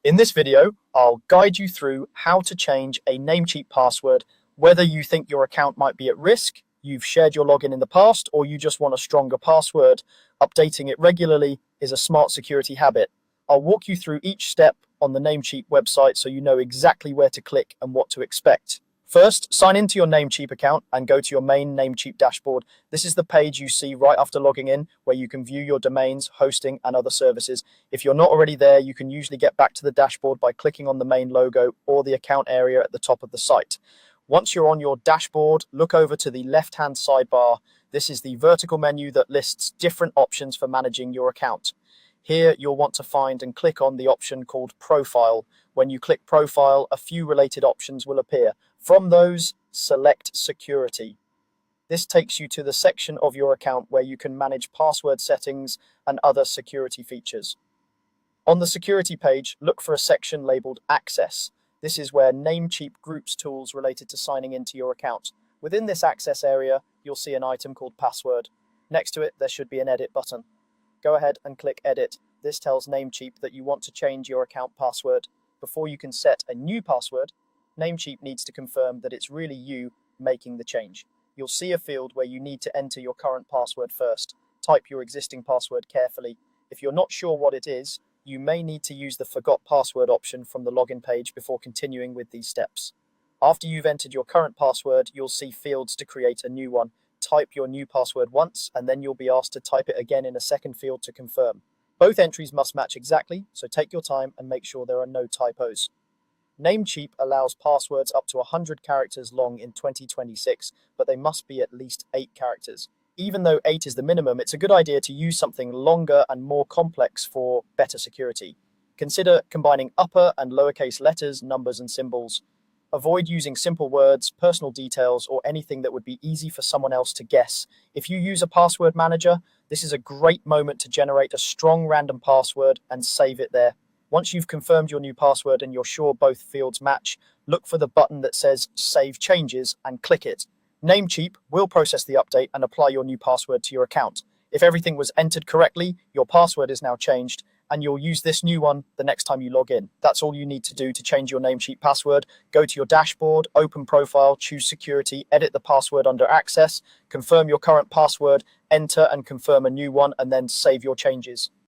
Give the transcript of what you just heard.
In this video, I'll guide you through how to change a Namecheap password, whether you think your account might be at risk, you've shared your login in the past, or you just want a stronger password. Updating it regularly is a smart security habit. I'll walk you through each step on the Namecheap website so you know exactly where to click and what to expect. First, sign into your Namecheap account and go to your main Namecheap dashboard. This is the page you see right after logging in, where you can view your domains, hosting, and other services. If you're not already there, you can usually get back to the dashboard by clicking on the main logo or the account area at the top of the site. Once you're on your dashboard, look over to the left-hand sidebar. This is the vertical menu that lists different options for managing your account. Here, you'll want to find and click on the option called Profile. When you click Profile, a few related options will appear. From those, select Security. This takes you to the section of your account where you can manage password settings and other security features. On the security page, look for a section labeled Access. This is where Namecheap groups tools related to signing into your account. Within this access area, you'll see an item called Password. Next to it, there should be an Edit button. Go ahead and click Edit. This tells Namecheap that you want to change your account password. Before you can set a new password, Namecheap needs to confirm that it's really you making the change. You'll see a field where you need to enter your current password first. Type your existing password carefully. If you're not sure what it is, you may need to use the Forgot Password option from the login page before continuing with these steps. After you've entered your current password, you'll see fields to create a new one. Type your new password once, and then you'll be asked to type it again in a second field to confirm. Both entries must match exactly, so take your time and make sure there are no typos. Namecheap allows passwords up to 100 characters long in 2026, but they must be at least 8 characters. Even though 8 is the minimum, it's a good idea to use something longer and more complex for better security. Consider combining upper and lowercase letters, numbers, and symbols. Avoid using simple words, personal details, or anything that would be easy for someone else to guess. If you use a password manager, this is a great moment to generate a strong random password and save it there. Once you've confirmed your new password and you're sure both fields match, look for the button that says Save Changes and click it. Namecheap will process the update and apply your new password to your account. If everything was entered correctly, your password is now changed, and you'll use this new one the next time you log in. That's all you need to do to change your Namecheap password. Go to your dashboard, open Profile, choose Security, edit the password under Access, confirm your current password, enter and confirm a new one, and then save your changes.